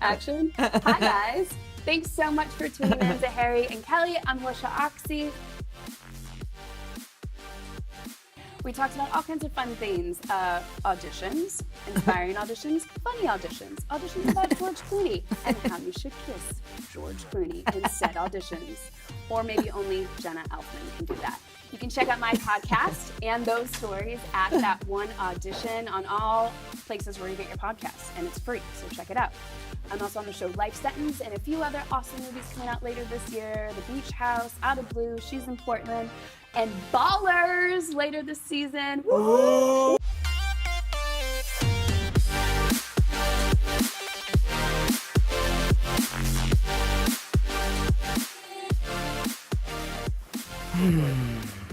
Action. Hi, guys. Thanks so much for tuning in to Harry and Kelly. I'm Alyschia Ochse. We talked about all kinds of fun things. Auditions, inspiring auditions, funny auditions, auditions about George Clooney, and how you should kiss George Clooney in said auditions. Or maybe only Jenna Elfman can do that. You can check out my podcast and those stories at That One Audition on all places where you get your podcasts, and it's free, so check it out. I'm also on the show Life Sentence and a few other awesome movies coming out later this year. The Beach House, Out of Blue, She's in Portland, and Ballers later this season. Woo!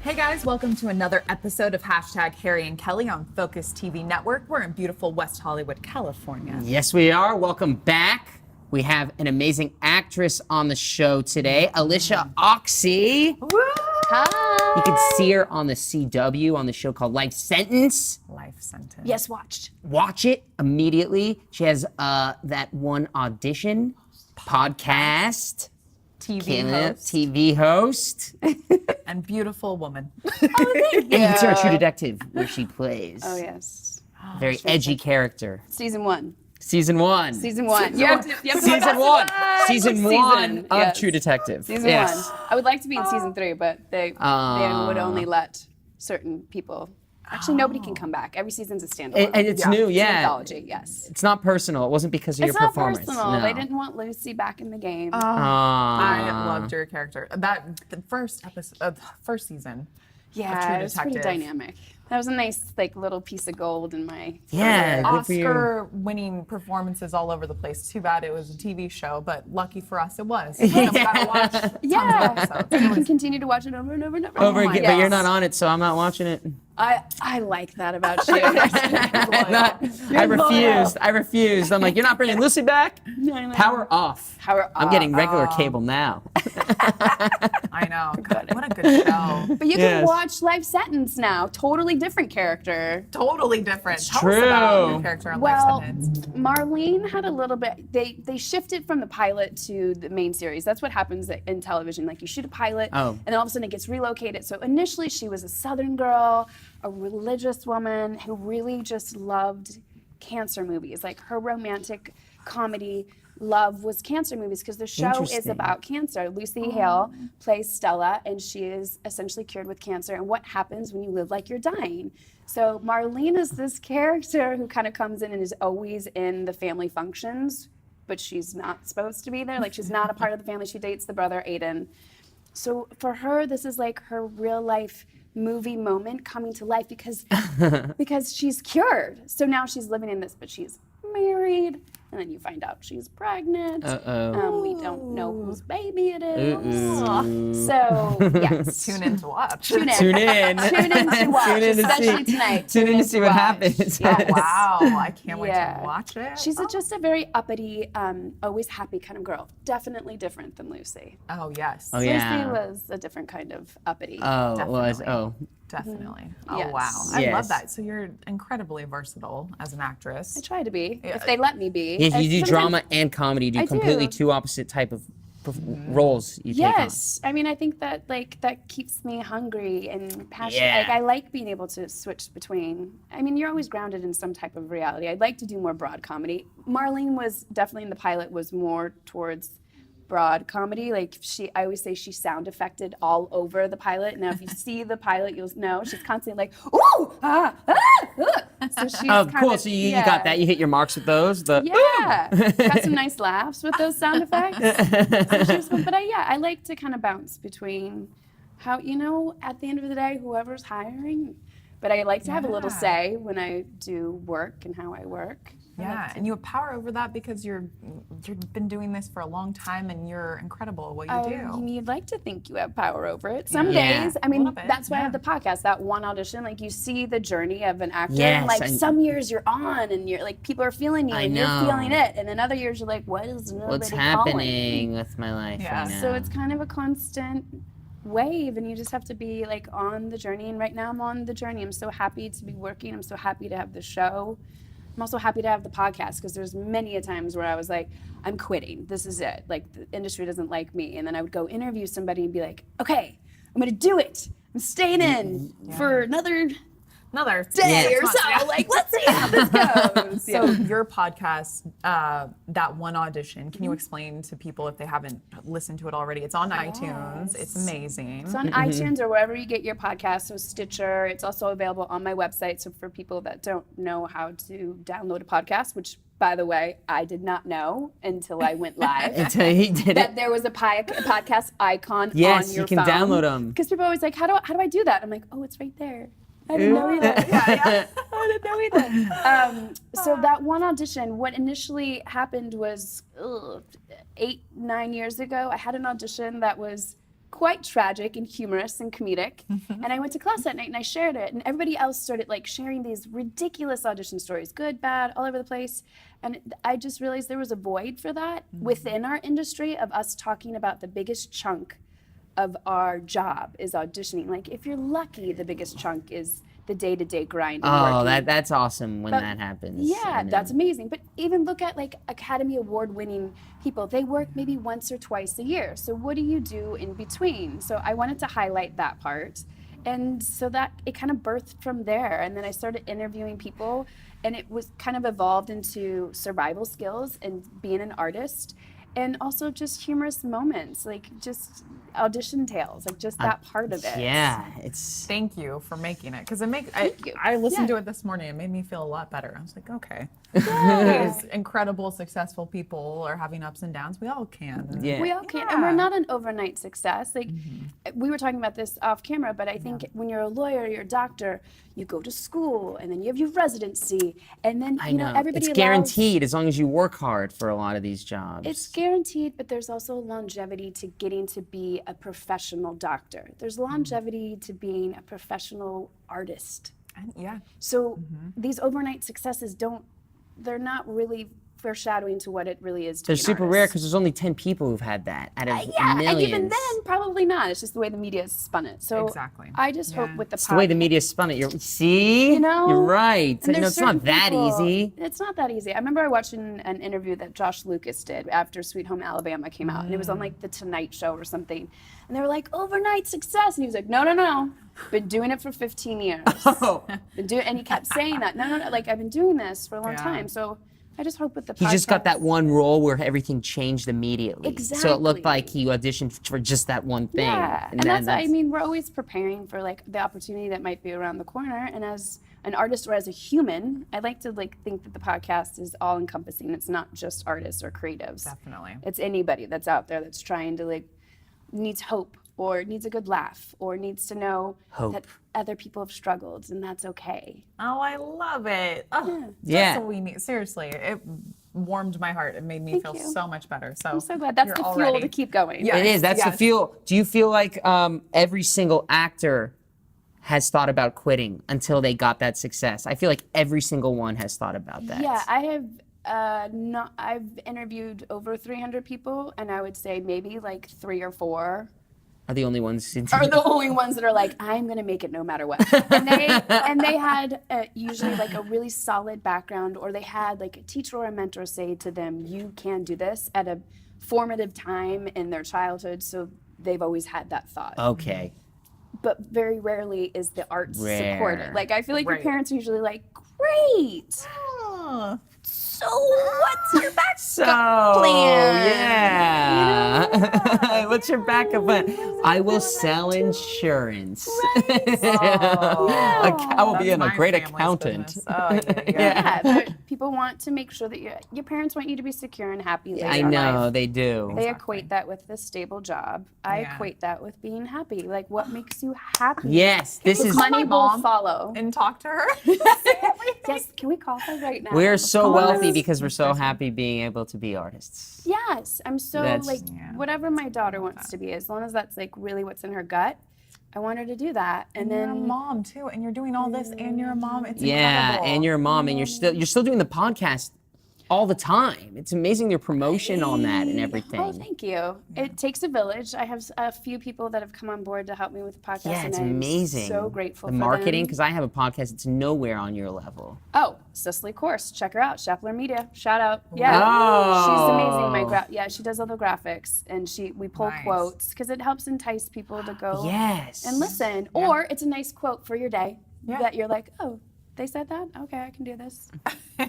Hey guys, welcome to another episode of Hashtag Harry and Kelly on Focus TV Network. We're in beautiful West Hollywood, California. Yes, we are. Welcome back. We have an amazing actress on the show today, Alyschia Ochse. Woo! Hi. You can see her on the CW on the show called Life Sentence. Life Sentence. Yes, watched. Watch it immediately. She has That One Audition podcast. TV host. And beautiful woman. Oh, thank you. And you see our True Detective, where she plays. Oh, yes. Very edgy character. Season one. Season one. Season one. Season one. Season one of yes. True Detective. Season one. I would like to be in season 3, but they would only let certain people. Actually, nobody can come back. Every season's a standalone. And it's new, It's an anthology, yes. It's not personal. It wasn't because of your performance. It's not personal. No. They didn't want Lucy back in the game. I loved your character. The first episode, first season. Yeah, it was pretty dynamic. That was a nice, little piece of gold in my Yeah, good for you. Oscar-winning performances all over the place. Too bad it was a TV show, but lucky for us, it was. We gotta watch tons of episodes. You can continue to watch it over and over and over. Over again, Yes. but you're not on it, so I'm not watching it. I like that about you. I refused. I'm like, you're not bringing Lucy back? No. Power off. I'm getting regular cable now. I know. What a good show. But you can watch Life Sentence now. Totally different character. Totally different. Tell true. us about your character on Life Sentence. Marlene had a little bit, they shifted from the pilot to the main series. That's what happens in television. Like you shoot a pilot and then all of a sudden it gets relocated. So initially she was a Southern girl, a religious woman who really just loved cancer movies. Like her romantic comedy love was cancer movies because the show is about cancer. Lucy Hale plays Stella, and she is essentially cured with cancer and what happens when you live like you're dying. So Marlene is this character who kind of comes in and is always in the family functions, but she's not supposed to be there. Like she's not a part of the family. She dates the brother, Aiden. So for her, this is like her real life movie moment coming to life because she's cured. So now she's living in this, but she's married. And then you find out she's pregnant. We don't know whose baby it is. So, yes. Tune in to watch. Tune in. Tune in to watch, especially tonight. Tune in to see what happens. Yes. Oh, wow. I can't wait to watch it. She's just a very uppity, always happy kind of girl. Definitely different than Lucy. Oh, yes. Oh, yeah. Lucy was a different kind of uppity. Definitely. Oh, yes. Wow. I love that. So you're incredibly versatile as an actress. I try to be, if they let me be. Yeah, you do drama and comedy. You do completely two opposite type of roles you take on. Yes. I mean, I think that that keeps me hungry and passionate. Yeah. I like being able to switch between. I mean, you're always grounded in some type of reality. I'd like to do more broad comedy. Marlene was definitely in the pilot was more towards broad comedy. I always say she sound effected all over the pilot. Now, if you see the pilot, you'll know she's constantly like, ooh, ah, ah, ah. So she's cool. So you got that. You hit your marks with those. Got some nice laughs with those sound effects. But I like to kind of bounce between how, at the end of the day, whoever's hiring. But I like to have a little say when I do work and how I work. Yeah, and you have power over that because you've been doing this for a long time and you're incredible at what you do. You'd like to think you have power over it. Some days, I mean, that's why I have the podcast, That One Audition. Like you see the journey of an actor. Yes, and some years you're on and you're like, people are feeling you and you're feeling it. And in other years you're like, what's happening with my life right now? So it's kind of a constant wave and you just have to be on the journey. And right now I'm on the journey. I'm so happy to be working. I'm so happy to have the show. I'm also happy to have the podcast because there's many a times where I was like, I'm quitting. This is it. Like the industry doesn't like me. And then I would go interview somebody and be like, okay, I'm gonna do it. I'm staying in for another day or so. Like, let's see how this goes. So your podcast, that one audition, can you explain to people if they haven't listened to it already? It's on iTunes. It's amazing. It's on iTunes or wherever you get your podcast, so Stitcher. It's also available on my website. So for people that don't know how to download a podcast, which by the way, I did not know until I went live. Until he did that it. there was a podcast icon on your phone. Yes, you can download them. Because people are always like, how do I do that? I'm like, oh, it's right there. I didn't know either. I didn't know either. So that one audition, what initially happened was 8-9 years ago, I had an audition that was quite tragic and humorous and comedic. And I went to class that night and I shared it. And everybody else started like sharing these ridiculous audition stories, good, bad, all over the place. And I just realized there was a void for that within our industry of us talking about the biggest chunk of our job is auditioning. Like if you're lucky, the biggest chunk is the day-to-day grind. Oh, that's awesome when that happens. Yeah, that's amazing. But even look at like Academy Award winning people. They work maybe once or twice a year. So what do you do in between? So I wanted to highlight that part. And so that it kind of birthed from there. And then I started interviewing people and it was kind of evolved into survival skills and being an artist. And also just humorous moments, like just audition tales, like just that part of it. Yeah, it's. Thank you for making it, because you. I listened to it this morning. It made me feel a lot better. I was like, okay, these incredible, successful people are having ups and downs. We all can. Yeah. We all can, and we're not an overnight success. Like we were talking about this off camera, but I think when you're a lawyer, you're a doctor, you go to school, and then you have your residency, and then you know everybody. It's guaranteed as long as you work hard for a lot of these jobs. It's guaranteed, but there's also longevity to getting to be a professional doctor. There's longevity to being a professional artist. So these overnight successes they're not really foreshadowing to what it really is to They're be an super artist. rare because there's only 10 people who've had that out of millions. And even then, probably not. It's just the way the media has spun it. So Exactly. I just hope with the It's the way the media spun it. See? You know? You're right. And there's It's not certain that people- easy. It's not that easy. I remember I watched an interview that Josh Lucas did after Sweet Home Alabama came out, and it was on like the Tonight Show or something. And they were like, overnight success. And he was like, no. Been doing it for 15 years. And he kept saying that. No. Like, I've been doing this for a long time. So I just hope with the podcast. He just got that one role where everything changed immediately. So it looked like he auditioned for just that one thing. Yeah, and that's, I mean, we're always preparing for like the opportunity that might be around the corner. And as an artist or as a human, I like to like think that the podcast is all encompassing. It's not just artists or creatives. Definitely. It's anybody that's out there that's trying to like, needs hope or needs a good laugh or needs to know that other people have struggled and that's okay. Oh, I love it. Oh, Yeah. That's what we need. Seriously, it warmed my heart. It made me feel so much better. So I'm so glad. That's the fuel to keep going. Yeah. It is. That's the fuel. Do you feel like every single actor has thought about quitting until they got that success? I feel like every single one has thought about that. Yeah, I have I've interviewed over 300 people, and I would say maybe like 3 or 4 Are the only ones are the only ones that are like, I'm gonna make it no matter what. And they had usually like a really solid background, or they had like a teacher or a mentor say to them, you can do this at a formative time in their childhood, so they've always had that thought. Okay. But very rarely is the art Rare. supported. Like I feel like your parents are usually like, great. So what's your backup plan? Yeah. What's your backup plan? I will sell insurance. I will be a great accountant. Yeah, but people want to make sure that your parents want you to be secure and happy later I in know, life. they do. They equate that with a stable job. I equate that with being happy. Like, what makes you happy? Yes, this is. Money will mom follow. And talk to her. Yes, can we call her right now? We're so wealthy Yes. because we're so happy being able to be artists. Yes, I'm so That's- whatever my daughter wants to be, as long as that's like really what's in her gut, I want her to do that. And You're a then mom too, and you're doing all this, and you're a mom. It's Yeah, incredible. and you're a mom, and you're still doing the podcast all the time. It's amazing their promotion on that and everything. Oh, thank you. It takes a village. I have a few people that have come on board to help me with the podcast. Yeah, and it's I'm amazing. so grateful the for marketing, them. because I have a podcast. It's nowhere on your level. Oh, Cicely Course. Check her out. Shapler Media. Shout out. Yeah. Oh. She's amazing. She does all the graphics, and we pull quotes because it helps entice people to go Yes. and listen. Yeah. Or it's a nice quote for your day Yeah. that you're like, oh, they said that? Okay, I can do this.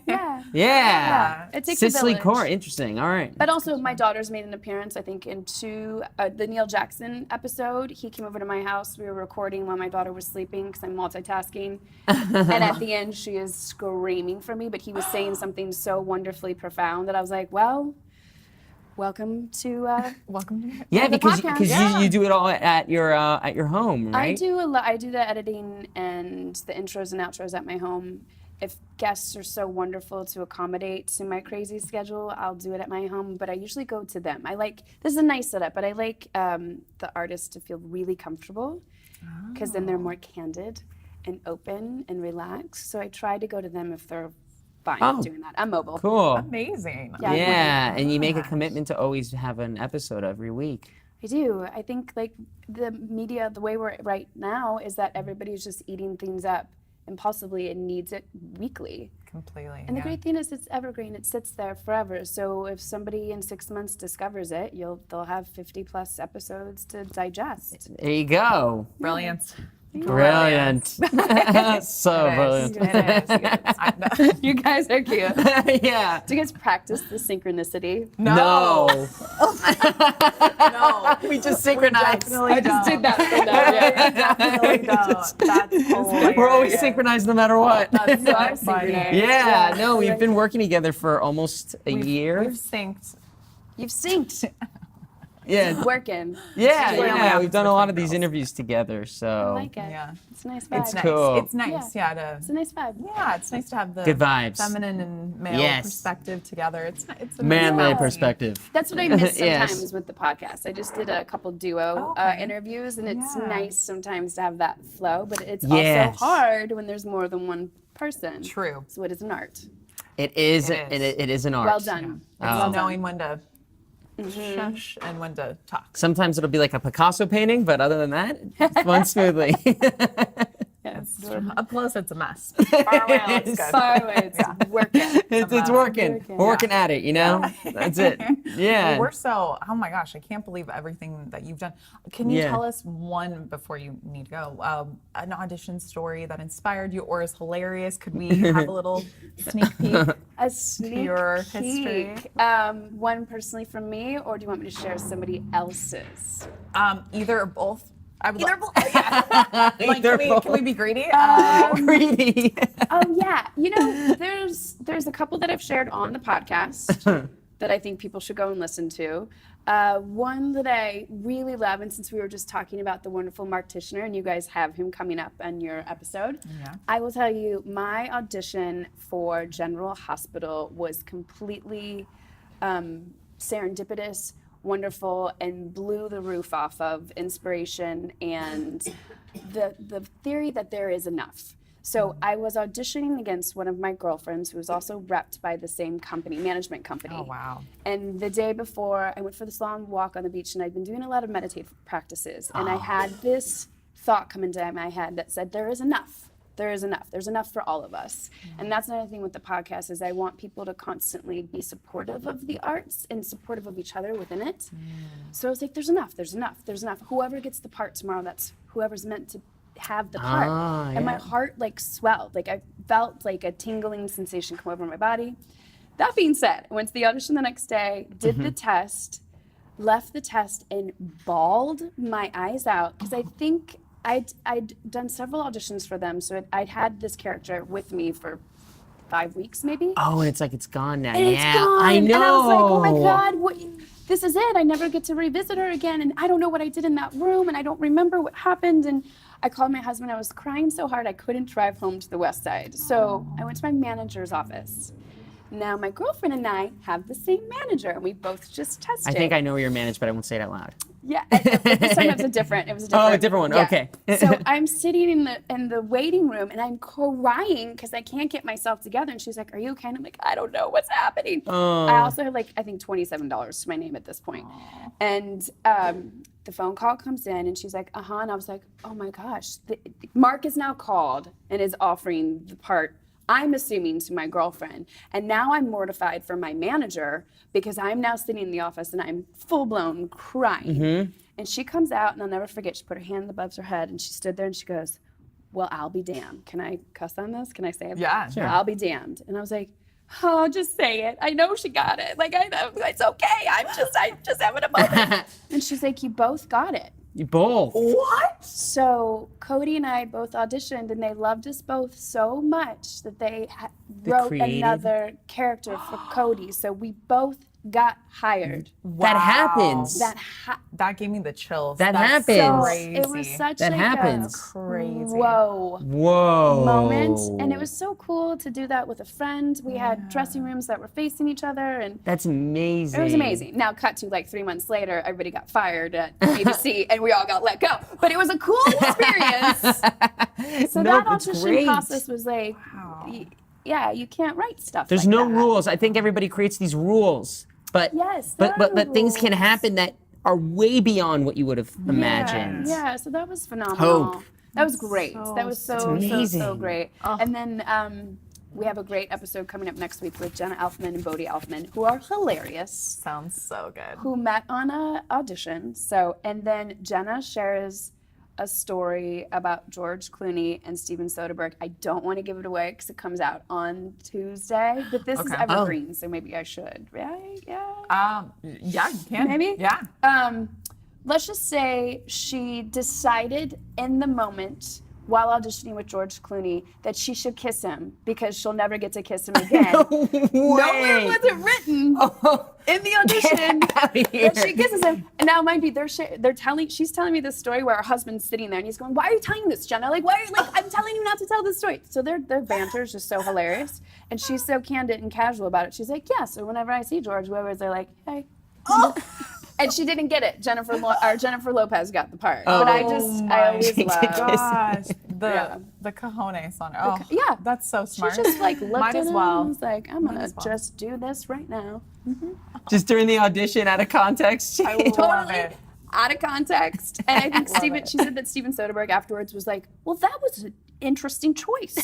Yeah. Yeah. It takes a Cicely village. Core. Interesting. All right. But also, my daughter's made an appearance, I think, in the Neil Jackson episode. He came over to my house. We were recording while my daughter was sleeping because I'm multitasking. And at the end, she is screaming for me. But he was saying something so wonderfully profound that I was like, well, welcome to Welcome to Yeah, the because podcast. you do it all at your home, right? I do I do the editing and the intros and outros at my home. If guests are so wonderful to accommodate to my crazy schedule, I'll do it at my home. But I usually go to them. This is a nice setup, but I like the artists to feel really comfortable because then they're more candid and open and relaxed. So I try to go to them if they're fine doing that. I'm mobile. Cool. Amazing. Yeah. Yeah, and you make a commitment to always have an episode every week. I do. I think like the media, the way we're right now is that everybody's just eating things up impulsively and needs it weekly. Completely. And the great thing is it's evergreen. It sits there forever. So if somebody in 6 months discovers it, they'll have 50 plus episodes to digest. There you go. Brilliant. Brilliant. So brilliant. It is. You guys are cute. Yeah. Do you guys practice the synchronicity? No. No. We just synchronized. Definitely I just did don't. that for now. Yeah. Definitely don't. That's hilarious. We're always synchronized no matter what. That's so Our funny. synchronized. Yeah, Yeah. no, we've been working together for almost a year. We've synced. You've synced. Yeah. Working. Yeah, Usually only yeah, happens we've done a lot between of these girls. interviews together, I so like it. Yeah. It's a nice vibe. It's nice. cool. It's nice, yeah. It's a nice vibe. Yeah, it's nice to have the Good vibes. feminine and male Yes. perspective together. It's a manly nice balance. perspective. That's what I miss Yes. sometimes with the podcast. I just did a couple duo Okay. interviews, and it's Yeah. nice sometimes to have that flow, but it's Yes. also hard when there's more than one person. True. So it is an art. It is. It is. It is an art. Well done. It's Oh. knowing when to shush and when to talk. Sometimes it'll be like a Picasso painting, but other than that, it's run smoothly. Yes. Up close, it's a mess. Far away, it's good. Far away, it's working. It's working. We're working at it, you know? That's it. Yeah. Well, we're so, oh my gosh, I can't believe everything that you've done. Can you Yeah. tell us one, before you need to go, an audition story that inspired you or is hilarious? Could we have a little sneak peek? A sneak your history. peek. One personally from me, or do you want me to share somebody else's? Either or both. I would Either love- both. like, Either can we be greedy? Greedy. Oh yeah, you know, there's a couple that I've shared on the podcast that I think people should go and listen to. One that I really love, and since we were just talking about the wonderful Mark Tishner, and you guys have him coming up on your episode, Yeah. I will tell you my audition for General Hospital was completely serendipitous, wonderful, and blew the roof off of inspiration and the theory that there is enough. So I was auditioning against one of my girlfriends who was also repped by the same company, management company. Oh, wow. And the day before, I went for this long walk on the beach, and I'd been doing a lot of meditative practices. And I had this thought come into my head that said, there is enough. There is enough. There's enough for all of us. And that's another thing with the podcast is I want people to constantly be supportive of the arts and supportive of each other within it. So I was like, there's enough. There's enough. There's enough. Whoever gets the part tomorrow, that's whoever's meant to have the part. And my heart like swelled. Like I felt like a tingling sensation come over my body. That being said, I went to the audition the next day, did the test, left the test and bawled my eyes out because I think I'd done several auditions for them, so I'd had this character with me for 5 weeks maybe. Oh, and it's like it's gone now. And it's yeah, gone. I know. And I was like, oh my God, this is it. I never get to revisit her again. And I don't know what I did in that room, and I don't remember what happened. And I called my husband. I was crying so hard I couldn't drive home to the West Side. So I went to my manager's office. Now my girlfriend and I have the same manager, and we both just tested. I think I know where you're managed, but I won't say it out loud. Yeah, this time it was a different. Oh, a different one. Yeah. Okay. So I'm sitting in the waiting room and I'm crying because I can't get myself together. And she's like, "Are you okay?" And I'm like, "I don't know what's happening." I also have I think $27 to my name at this point. And the phone call comes in and she's like, "Uh-huh," and I was like, "Oh my gosh, Mark is now called and is offering the part." I'm assuming to my girlfriend. And now I'm mortified for my manager because I'm now sitting in the office and I'm full blown crying. And she comes out, and I'll never forget, she put her hand above her head and she stood there and she goes, "Well, I'll be damned." Can I cuss on this? Can I say it? Yeah, sure. "I'll be damned." And I was like, "Oh, just say it. I know she got it. I know it's okay. I'm just having a moment." And she's like, "You both got it." You both. What? So Cody and I both auditioned, and they loved us both so much that they wrote created? another character for Cody. So we both got hired. That happens. That gave me the chills. That That's happens. Crazy. It was such That happens. a Crazy. whoa moment, and it was so cool to do that with a friend. We had dressing rooms that were facing each other, and That's amazing. it was amazing. Now, cut to 3 months later, everybody got fired at ABC, and we all got let go. But it was a cool experience. So No, that it's audition great. process was yeah, you can't write stuff. There's like no that. rules. I think everybody creates these rules, but Yes, there but are things can rules. happen that are way beyond what you would have imagined. Yeah, so that was phenomenal. Hope. That was great. That was so amazing. great. And then we have a great episode coming up next week with Jenna Elfman and Bodie Elfman, who are hilarious, Sounds so good. who met on a audition. So, and then Jenna shares a story about George Clooney and Steven Soderbergh. I don't want to give it away because it comes out on Tuesday, but this is Okay. evergreen, so maybe I should, right? Yeah. Yeah, you can. Maybe? Yeah. Let's just say she decided in the moment while auditioning with George Clooney that she should kiss him because she'll never get to kiss him again. Nowhere was it written in the audition that she kisses him. And now, mind you, she's telling me this story where her husband's sitting there and he's going, "Why are you telling this, Jenna? Why are you, I'm telling you not to tell this story." So their banter is just so hilarious. And she's so candid and casual about it. She's like, "Yeah, so whenever I see George, they're like, hey." And she didn't get it. Jennifer Lopez got the part. But I always love. Gosh, the cojones on it. Oh, yeah. That's so smart. She just looked Might at as him well. and was like, "I'm gonna just do this right now." Just during the audition, out of context. I love it. Out of context. And I think she said that Steven Soderbergh afterwards was like, "Well, that was an interesting choice,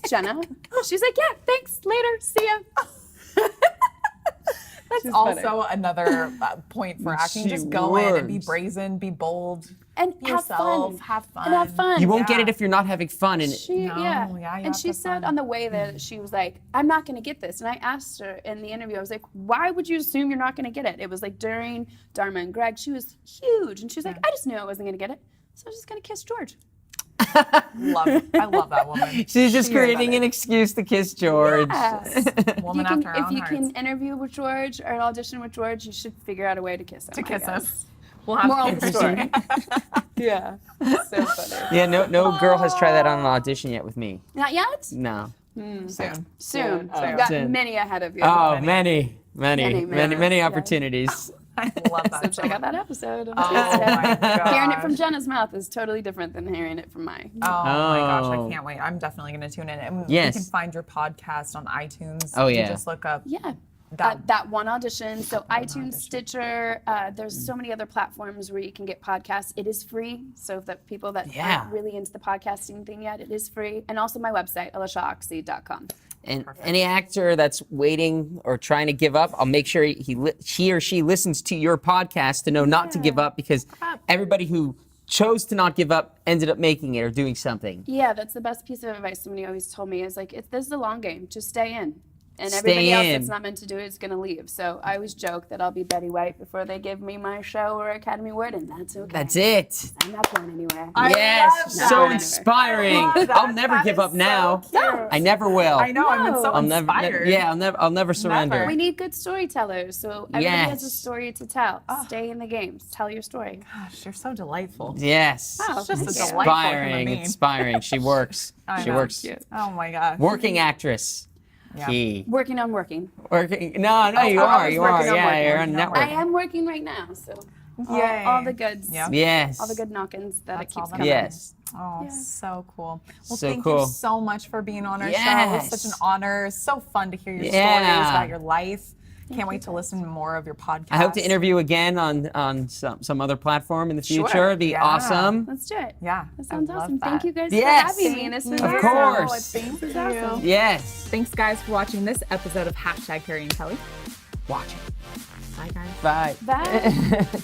Jenna." She's like, "Yeah, thanks, later, see ya." That's also another point for acting. She Just go in and be works. brazen, be bold, And be have yourself, fun. have fun. And have fun. You won't get Yeah. it if you're not having fun. And She, No, yeah. yeah, you And have she to said fun. on the way that she was like, "I'm not going to get this." And I asked her in the interview, I was like, "Why would you assume you're not going to get it?" It was during Dharma and Greg. She was huge. And she was like, "I just knew I wasn't going to get it. So I was just going to kiss George." I love that woman. she's just She creating is an excuse to kiss George. Yes. Woman after her If own you heart. can interview with George or audition with George, you should figure out a way to kiss him. To I kiss guess. us. We'll have Moral of the kids. story. Yeah. So funny. Yeah, no girl has tried that on an audition yet with me. Not yet? No. Soon. You've got Soon. many ahead of you. Oh, Many. many opportunities. I love that. So check out that episode. Oh my god. Hearing it from Jenna's mouth is totally different than hearing it from mine. Oh my gosh, I Oh. can't wait. I'm definitely going to tune in. And Yes. you can find your podcast on iTunes. Oh, You yeah. just look up. Yeah. That- That one audition. So iTunes, audition. Stitcher, there's so many other platforms where you can get podcasts. It is free. So if the people that Yeah. aren't really into the podcasting thing yet, it is free. And also my website, AlyschiaOchse.com. And any actor that's waiting or trying to give up, I'll make sure he or she listens to your podcast to know not to give up, because everybody who chose to not give up ended up making it or doing something. Yeah, that's the best piece of advice somebody always told me is this is a long game. Just stay in. And Stay everybody else in. that's not meant to do it is going to leave. So I always joke that I'll be Betty White before they give me my show or Academy Award, and that's okay. That's it. I'm not going anywhere. Yes, love so that. inspiring. I love that. I'll never That give is up now. so cute. I never will. I know, I've been so I'll never, inspired. I'll never surrender. We need good storytellers, so everybody has a Yes. story to tell. Stay in the games. Tell your story. Gosh, you're so delightful. Yes. Wow. Just a Thank you. delightful human Inspiring, being. inspiring. She works. I She know. works. Oh my gosh. Working actress. Key. Working on working. Working. No, you I'm are. always You are. working on Yeah, working. you're on network. I am working right now, so Yay. all the goods. Yep. Yes. All the good knock-ins that That's it all keeps that coming. Yes. Oh, Yeah. so cool. Well, So thank cool. you so much for being on our show. Yes. It's such an honor. It's so fun to hear your Yeah. stories about your life. Can't wait you, to guys. listen to more of your podcast. I hope to interview again on some other platform in the future. Sure. It'd be Yeah. awesome. Let's do it. Yeah, That I sounds love awesome. that. Thank you guys Yes. for having me. This was Thank Of you. awesome. course. Thank This is you. awesome. Yes. Thanks, guys, for watching this episode of Hashtag Harry and Kelly. Watch it. Bye, guys. Bye. Bye.